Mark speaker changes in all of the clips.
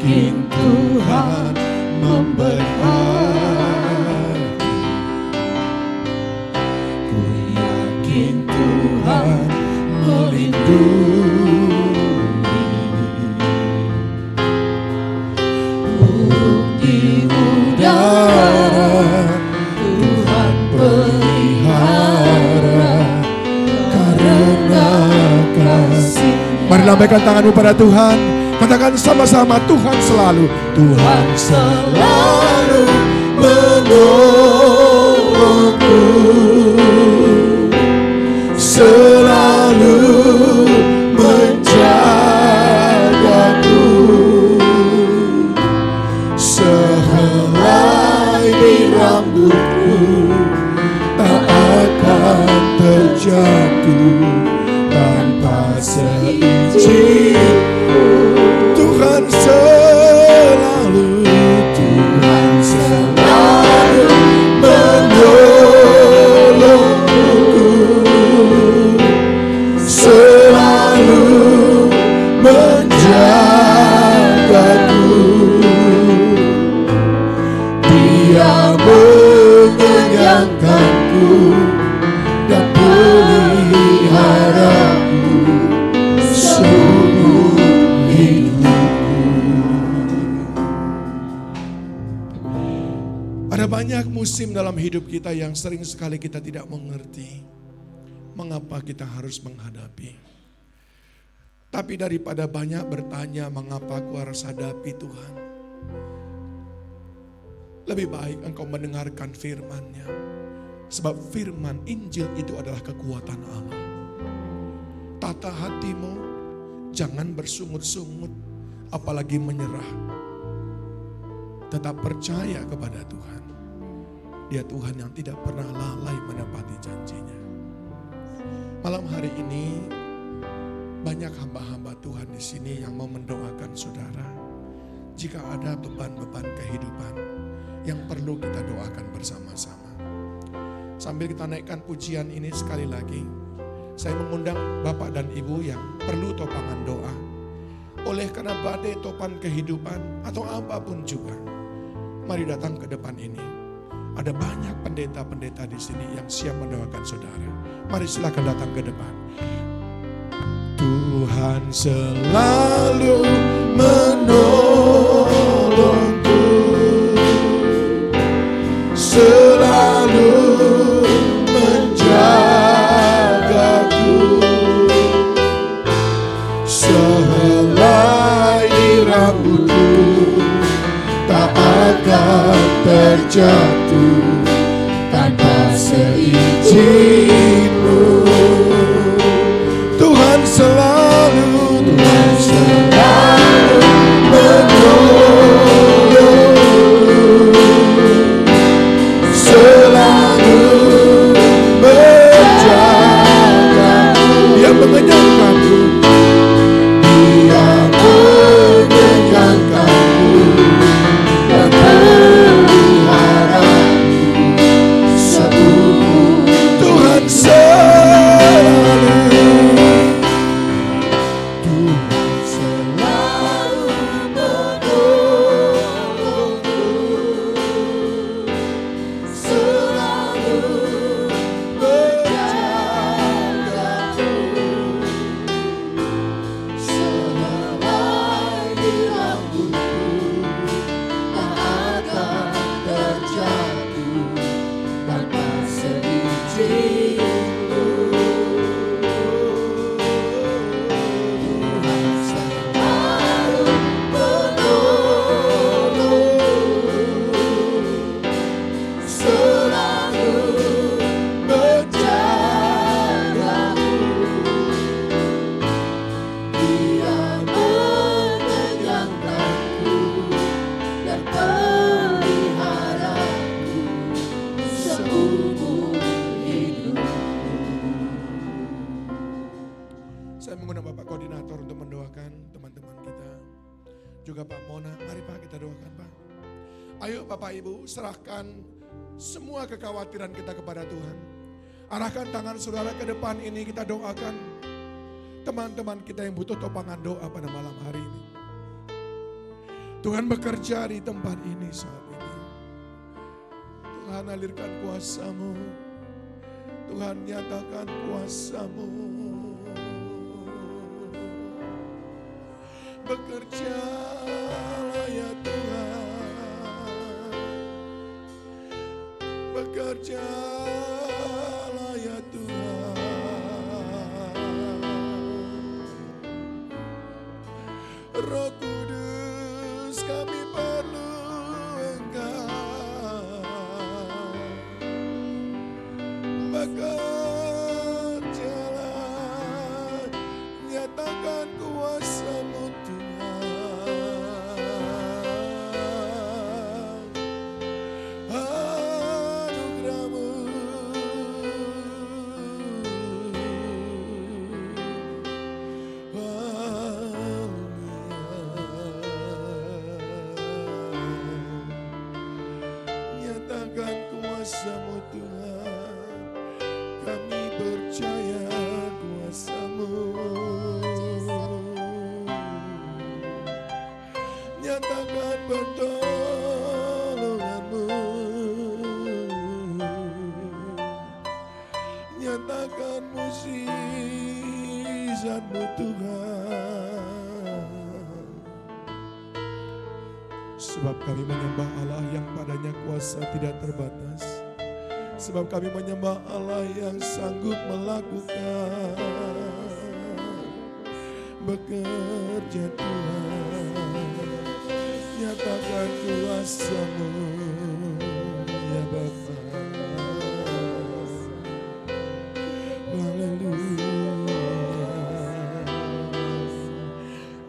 Speaker 1: yakin Tuhan memberkati. Ku yakin Tuhan melindungi. Burung di udara Tuhan pelihara karena kasih.
Speaker 2: Mari lambaikan tanganmu pada Tuhan. Katakan sama-sama, Tuhan selalu.
Speaker 1: Tuhan selalu menolongku, selalu menjagaku, sehelai di rambutku tak akan terjatuh tanpa seizin.
Speaker 2: Tuhan selalu,
Speaker 1: Tuhan selalu menolongku, selalu menjagaku. Dia mengenyangkanku dan peliharaku seumur hidupku.
Speaker 2: ada banyak musim dalam hidup kita yang sering sekali kita tidak mengerti mengapa kita harus menghadapi. Tapi daripada banyak bertanya mengapa aku harus hadapi Tuhan, lebih baik engkau mendengarkan firman-Nya. Sebab firman Injil itu adalah kekuatan Allah. Tata hatimu, jangan bersungut-sungut, apalagi menyerah. Tetap percaya kepada Tuhan. Dia Tuhan yang tidak pernah lalai menepati janjinya. Malam hari ini banyak hamba-hamba Tuhan di sini yang mau mendoakan saudara. Jika ada beban-beban kehidupan yang perlu kita doakan bersama-sama. Sambil kita naikkan pujian ini sekali lagi, saya mengundang Bapak dan Ibu yang perlu topangan doa. Oleh karena badai topan kehidupan atau apapun juga, mari datang ke depan ini. Ada banyak pendeta-pendeta di sini yang siap mendoakan saudara. Mari silakan datang ke depan. Tuhan selalu menolongku, selalu menjagaku, sehelai di rambutku tak akan terjatuh tanpa seizin-Mu. Tuhan selalu menolong, selalu menjaga. Dia mengenyangkanku, Dia mengenyangkanku dan peliharaku seumur. Tuhan selalu serahkan semua kekhawatiran kita kepada Tuhan. Arahkan tangan saudara ke depan ini, kita doakan teman-teman kita yang butuh topangan doa pada malam hari ini. Tuhan bekerja di tempat ini saat ini. Tuhan alirkan kuasa-Mu. Tuhan nyatakan kuasa-Mu. Bekerjalah ya Tuhan. Bekerjalah ya Tuhan. Roh Kudus, kami perlu Engkau. Bekerjalah, nyatakan kuasa-Mu Tuhan. Anugerah-Mu. Nyatakan kuasa-Mu Tuhan. Kami percaya kuasa-Mu. Nyatakan pertolongan-Mu. Nyatakan mukjizat-Mu Tuhan. Sebab kami menyembah Allah yang padanya kuasa tidak terbatas. Sebab kami menyembah Allah yang sanggup melakukan. Bekerja Tuhan, nyatakan kuasa-Mu ya Bapa. Haleluya.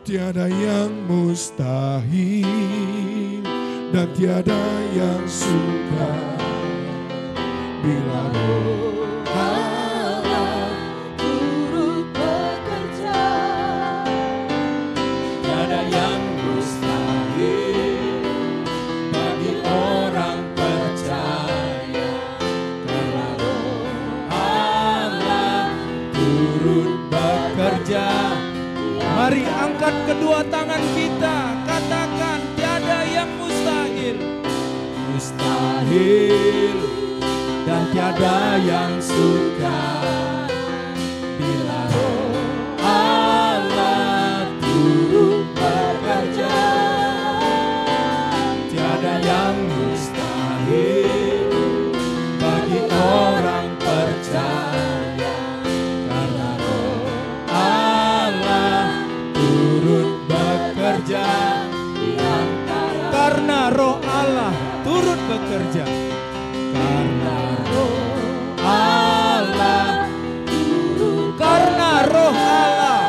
Speaker 2: Tiada yang mustahil dan tiada yang sukar bila Roh
Speaker 1: Allah turut bekerja.
Speaker 3: Tiada yang mustahil bagi orang percaya, karena Roh Allah turut bekerja. Mari angkat kedua tangan kita, katakan tiada yang mustahil. Mustahil dan tiada yang sukar bila Roh Allah turut bekerja. Tiada yang mustahil bagi orang percaya, karena Roh Allah turut bekerja di antara. Karena Roh Allah turut bekerja. Karena Roh Allah, karena Roh Allah,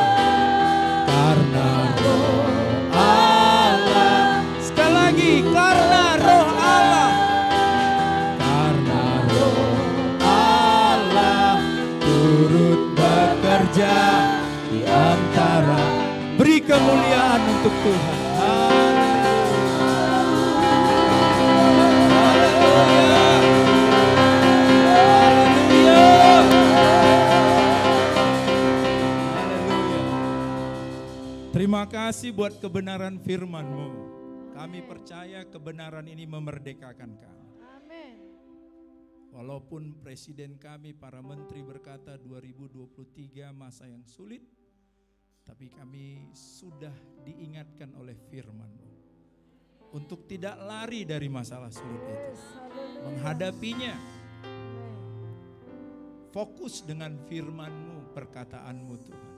Speaker 3: karena Roh Allah. Sekali lagi, karena Roh Allah, karena Roh Allah turut bekerja di antara. Beri kemuliaan untuk Tuhan. Terima kasih buat kebenaran firman-Mu. Kami percaya kebenaran ini memerdekakan kami.
Speaker 1: Amin.
Speaker 3: Walaupun presiden kami, para menteri berkata 2023 masa yang sulit, tapi kami sudah diingatkan oleh firman-Mu untuk tidak lari dari masalah sulit itu. Menghadapinya, fokus dengan firman-Mu, perkataan-Mu Tuhan.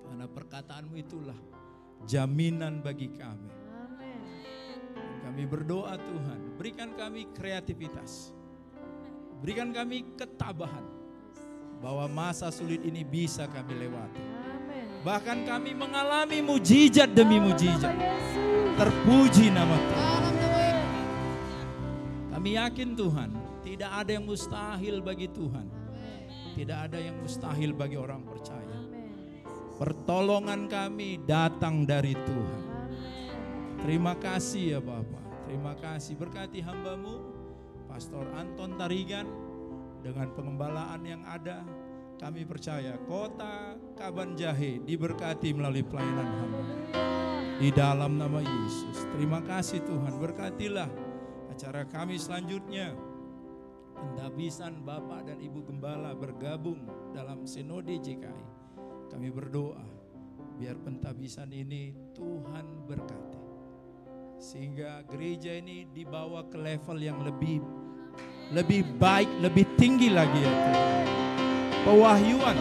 Speaker 3: Karena perkataan-Mu itulah jaminan bagi kami.
Speaker 1: Amin.
Speaker 3: Kami berdoa Tuhan, berikan kami kreativitas. Berikan kami ketabahan bahwa masa sulit ini bisa kami lewati.
Speaker 1: Amin.
Speaker 3: Bahkan kami mengalami mujizat demi mujizat. Terpuji nama Tuhan. Kami yakin Tuhan, tidak ada yang mustahil bagi Tuhan. Tidak ada yang mustahil bagi orang percaya. Pertolongan kami datang dari Tuhan. Terima kasih ya Bapak. Terima kasih, berkati hamba-Mu Pastor Anton Tarigan dengan pengembalaan yang ada. Kami percaya kota Kabanjahe diberkati melalui pelayanan hamba. Di dalam nama Yesus. Terima kasih Tuhan, berkatilah acara kami selanjutnya. Pentabisan Bapak dan Ibu Gembala bergabung dalam Sinode JKI. Kami berdoa biar pentabisan ini Tuhan berkati, sehingga gereja ini dibawa ke level yang lebih baik, lebih tinggi lagi ya Tuhan. Pewahyuan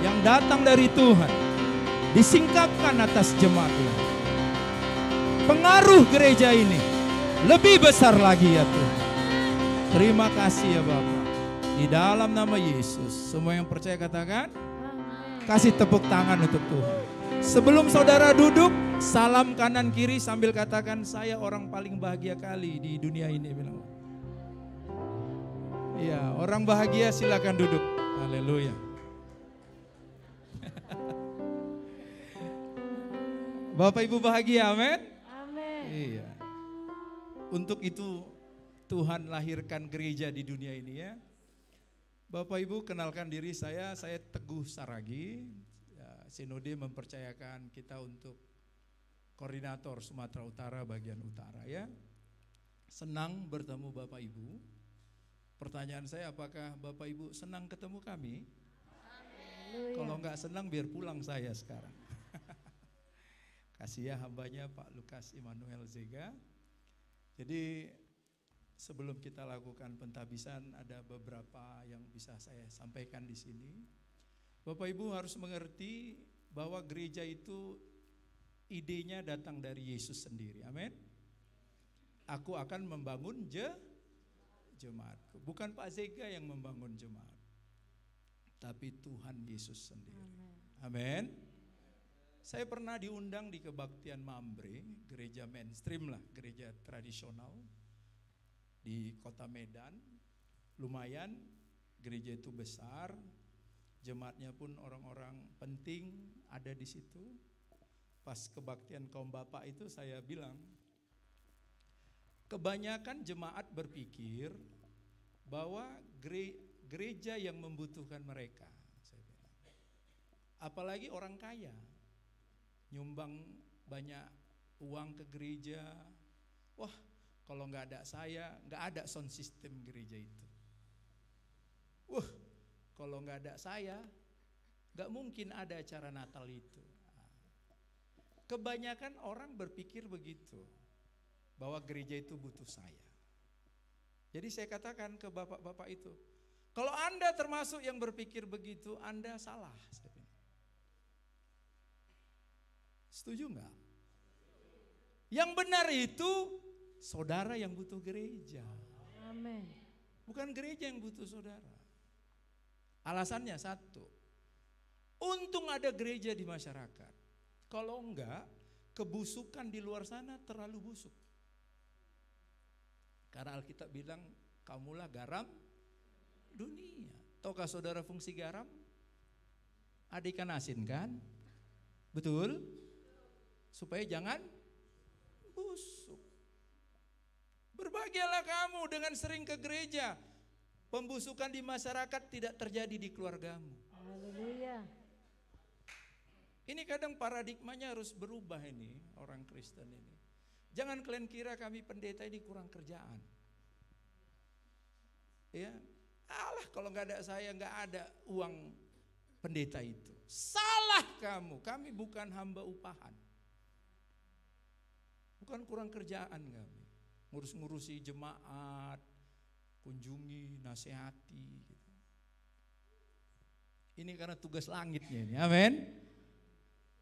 Speaker 3: yang datang dari Tuhan disingkapkan atas jemaat ini. Pengaruh gereja ini lebih besar lagi ya Tuhan. Terima kasih ya Bapak. Di dalam nama Yesus, semua yang percaya katakan, kasih tepuk tangan untuk Tuhan. Sebelum saudara duduk, salam kanan kiri sambil katakan, saya orang paling bahagia kali di dunia ini. Bilang. Iya, orang bahagia silakan duduk. Haleluya. Bapak Ibu bahagia, amin?
Speaker 1: Amin.
Speaker 3: Iya. Untuk itu Tuhan lahirkan gereja di dunia ini ya. Bapak Ibu kenalkan diri saya Teguh Saragi. Ya, Sinode mempercayakan kita untuk koordinator Sumatera Utara bagian utara ya. Senang bertemu Bapak Ibu. Pertanyaan saya, apakah Bapak Ibu senang ketemu kami?
Speaker 1: Haleluya.
Speaker 3: Kalau nggak senang biar pulang saya sekarang. Kasih ya hambanya Pak Lukas Immanuel Zega. Jadi sebelum kita lakukan pentabisan ada beberapa yang bisa saya sampaikan di sini. Bapak Ibu harus mengerti bahwa gereja itu idenya datang dari Yesus sendiri. Amin. Aku akan membangun jemaatku. Bukan Pak Zega yang membangun jemaat, tapi Tuhan Yesus sendiri. Amin. Saya pernah diundang di kebaktian Mambre, gereja mainstream lah, gereja tradisional di kota Medan. Lumayan, gereja itu besar, jemaatnya pun orang-orang penting ada di situ. Pas kebaktian kaum bapak itu saya bilang, kebanyakan jemaat berpikir bahwa gereja yang membutuhkan mereka, saya bilang. Apalagi orang kaya, nyumbang banyak uang ke gereja. Wah, kalau nggak ada saya, nggak ada sound system gereja itu. Wah, kalau nggak ada saya, nggak mungkin ada acara Natal itu. Kebanyakan orang berpikir begitu, bahwa gereja itu butuh saya. Jadi saya katakan ke bapak-bapak itu, kalau Anda termasuk yang berpikir begitu, Anda salah. Setuju nggak? Yang benar itu saudara yang butuh gereja.
Speaker 1: Amin.
Speaker 3: Bukan gereja yang butuh saudara. Alasannya satu, untung ada gereja di masyarakat. Kalau enggak, kebusukan di luar sana terlalu busuk. Karena Alkitab bilang, kamulah garam dunia. Tahukah saudara fungsi garam? Ada ikan asin kan? Betul? Supaya jangan busuk. Berbahagialah kamu dengan sering ke gereja. Pembusukan di masyarakat tidak terjadi di keluargamu.
Speaker 1: Haleluya.
Speaker 3: Ini kadang paradigmanya harus berubah ini, orang Kristen ini. Jangan kalian kira kami pendeta ini kurang kerjaan. Ya, alah kalau nggak ada saya nggak ada uang pendeta itu. Salah kamu, kami bukan hamba upahan. Bukan kurang kerjaan kami, ngurus-ngurusi jemaat, kunjungi, nasihati. Gitu. Ini karena tugas langitnya ini, amin.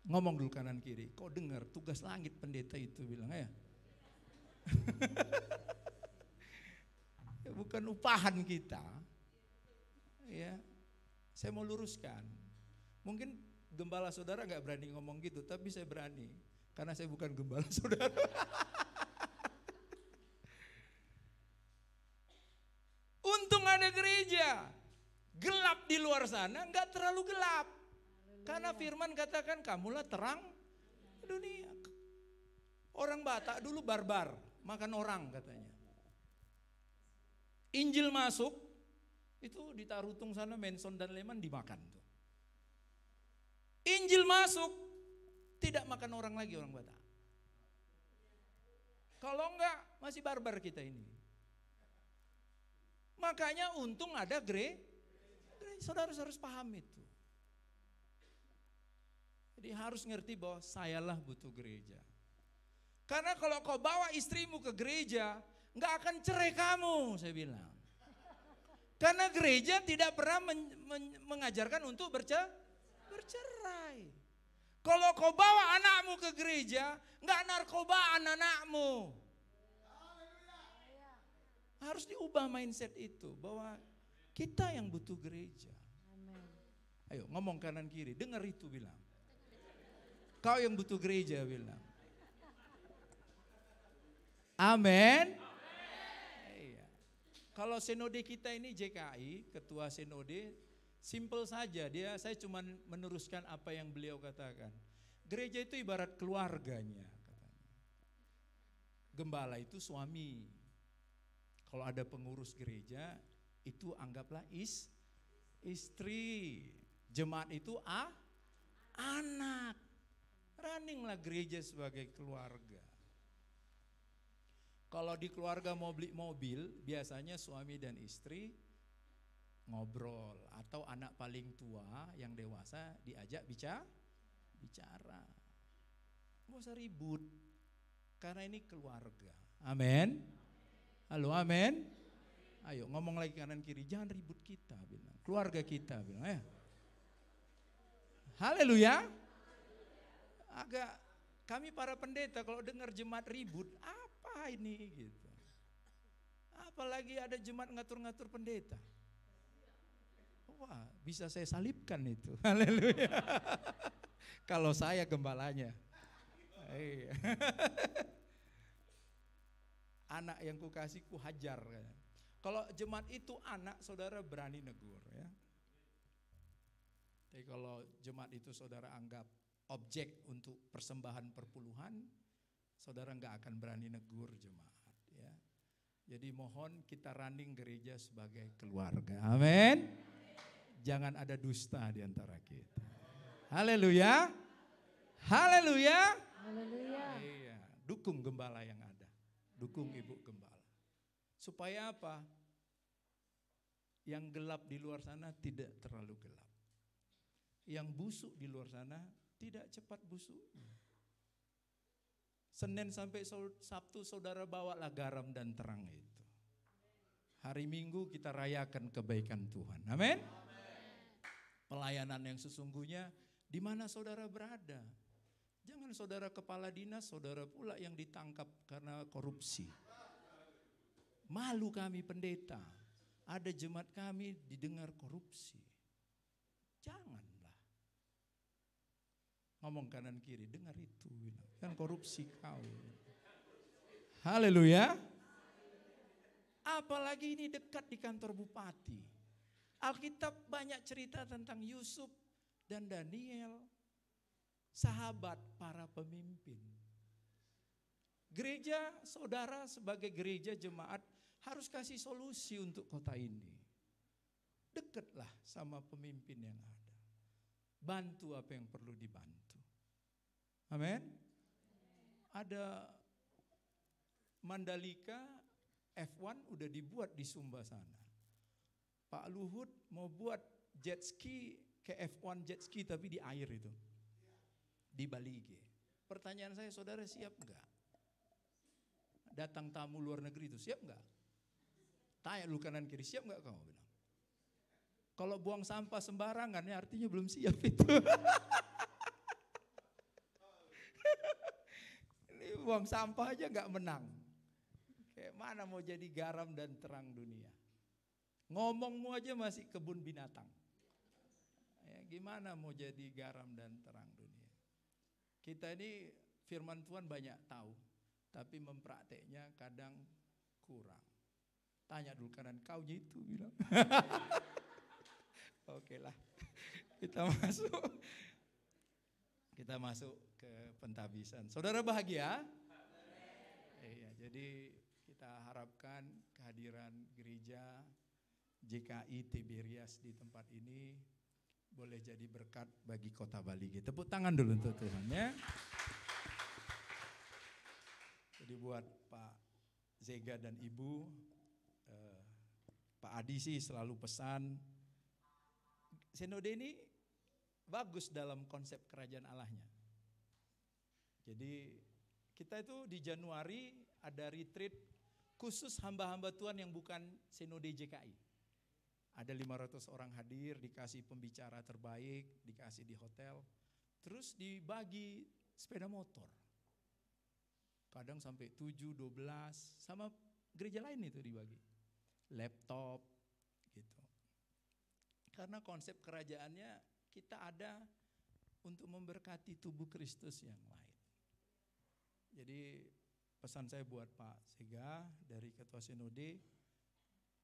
Speaker 3: Ngomong dulu kanan kiri, kau dengar tugas langit pendeta itu bilang ya. Ya bukan upahan kita. Ya, saya mau luruskan. Mungkin gembala saudara nggak berani ngomong gitu, tapi saya berani. Karena saya bukan gembala saudara. Untung ada gereja. Gelap di luar sana, enggak terlalu gelap. Karena firman katakan kamulah terang dunia. Orang Batak dulu barbar, makan orang katanya. Injil masuk, itu di Tarutung sana Menson dan Leman dimakan tuh. Injil masuk, tidak makan orang lagi orang Batak. Kalau enggak masih barbar kita ini. Makanya untung ada saudara harus paham itu. Jadi harus ngerti bahwa sayalah butuh gereja. Karena kalau kau bawa istrimu ke gereja, nggak akan cerai kamu, saya bilang. Karena gereja tidak pernah mengajarkan untuk bercerai. Kalau kau bawa anakmu ke gereja, nggak narkobaan anakmu. Harus diubah mindset itu bahwa kita yang butuh gereja. Ayo ngomong kanan kiri, dengar itu bilang. Kau yang butuh gereja bilang. Amin. Iya. Kalau sinode kita ini JKI, ketua sinode, simple saja. Saya cuma meneruskan apa yang beliau katakan. Gereja itu ibarat keluarganya, katanya. Gembala itu suami. Kalau ada pengurus gereja, itu anggaplah istri. Jemaat itu anak. Runninglah gereja sebagai keluarga. Kalau di keluarga mau beli mobil, biasanya suami dan istri ngobrol. Atau anak paling tua yang dewasa diajak bicara. Nggak usah ribut, karena ini keluarga. Amin. Halo, amin. Ayo ngomong lagi kanan kiri, jangan ribut kita bilang. Keluarga kita bilang ya. Haleluya. Agak kami para pendeta kalau dengar jemaat ribut, apa ini gitu. Apalagi ada jemaat ngatur-ngatur pendeta. Wah, bisa saya salibkan itu. Haleluya. Kalau saya gembalanya. Iya. Anak yang kukasih ku hajar. Kalau jemaat itu anak, saudara berani negur ya. Tapi kalau jemaat itu saudara anggap objek untuk persembahan perpuluhan, saudara nggak akan berani negur jemaat ya. Jadi mohon kita running gereja sebagai keluarga. Amin. Jangan ada dusta di antara kita. Haleluya. Haleluya.
Speaker 1: Haleluya.
Speaker 3: Iya, dukung gembala yang ada. Dukung ibu gembala. Supaya apa? Yang gelap di luar sana tidak terlalu gelap. Yang busuk di luar sana tidak cepat busuknya. Senin sampai Sabtu saudara bawalah garam dan terang itu. Hari Minggu kita rayakan kebaikan Tuhan. Amin. Pelayanan yang sesungguhnya di mana saudara berada. Jangan saudara kepala dinas, saudara pula yang ditangkap karena korupsi. Malu kami pendeta. Ada jemaat kami didengar korupsi. Janganlah. Ngomong kanan kiri, dengar itu. Kan korupsi kau. Haleluya. Apalagi ini dekat di kantor bupati. Alkitab banyak cerita tentang Yusuf dan Daniel. Sahabat para pemimpin. Gereja saudara sebagai gereja jemaat harus kasih solusi untuk kota ini. Dekatlah sama pemimpin yang ada. Bantu apa yang perlu dibantu. Amin. Ada Mandalika F1 udah dibuat di Sumba sana. Pak Luhut mau buat jet ski ke F1 jet ski tapi di air itu. Di Balige. Pertanyaan saya, saudara siap enggak? Datang tamu luar negeri itu siap enggak? Tanya lu kanan kiri, siap enggak kamu bilang? Kalau buang sampah sembarangan ya artinya belum siap itu. Ini buang sampah aja enggak menang. Kayak mana mau jadi garam dan terang dunia? Ngomongmu aja masih kebun binatang. Ya, gimana mau jadi garam dan terang dunia? Kita ini firman Tuhan banyak tahu, tapi memprakteknya kadang kurang. Tanya dulu kanan kau itu bilang. Oke lah, kita masuk ke pentabisan. Saudara bahagia? Iya, jadi kita harapkan kehadiran gereja JKI Tiberias di tempat ini boleh jadi berkat bagi Kota Bali. Tepuk tangan dulu untuk Tuhan ya. Jadi buat Pak Zega dan Ibu, Pak Adi sih selalu pesan, Sinode ini bagus dalam konsep kerajaan Allahnya. Jadi kita itu di Januari ada retreat khusus hamba-hamba Tuhan yang bukan Sinode JKI. Ada 500 orang hadir, dikasih pembicara terbaik, dikasih di hotel. Terus dibagi sepeda motor. Kadang sampai 7, 12, sama gereja lain itu dibagi. Laptop gitu. Karena konsep kerajaannya kita ada untuk memberkati tubuh Kristus yang lain. Jadi pesan saya buat Pak Sega dari Ketua Sinode,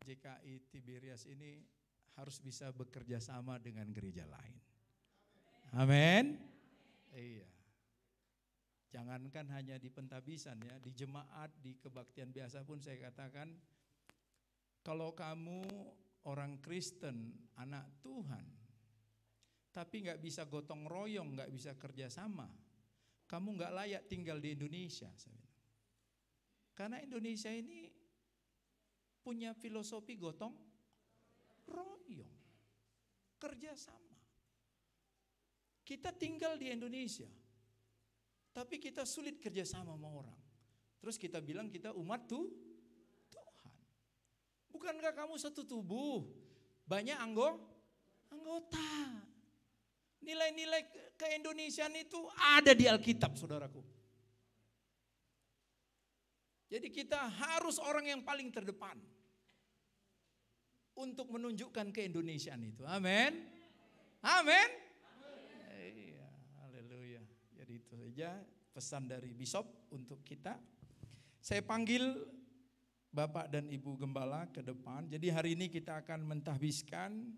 Speaker 3: JKI Tiberias ini harus bisa bekerja sama dengan gereja lain. Amin. Iya. Jangankan hanya di pentabisan ya, di jemaat, di kebaktian biasa pun saya katakan, kalau kamu orang Kristen, anak Tuhan, tapi gak bisa gotong royong, gak bisa kerjasama, kamu gak layak tinggal di Indonesia. Karena Indonesia ini punya filosofi gotong royong, kerjasama. Kita tinggal di Indonesia, tapi kita sulit kerjasama sama orang. Terus kita bilang kita umat Tuhan. Bukankah kamu satu tubuh, banyak anggota. Nilai-nilai keindonesiaan itu ada di Alkitab, saudaraku. Jadi kita harus orang yang paling terdepan untuk menunjukkan keindonesiaan itu. Amin. Amin. Iya, haleluya. Jadi itu saja pesan dari Bishop untuk kita. Saya panggil Bapak dan Ibu Gembala ke depan. Jadi hari ini kita akan mentahbiskan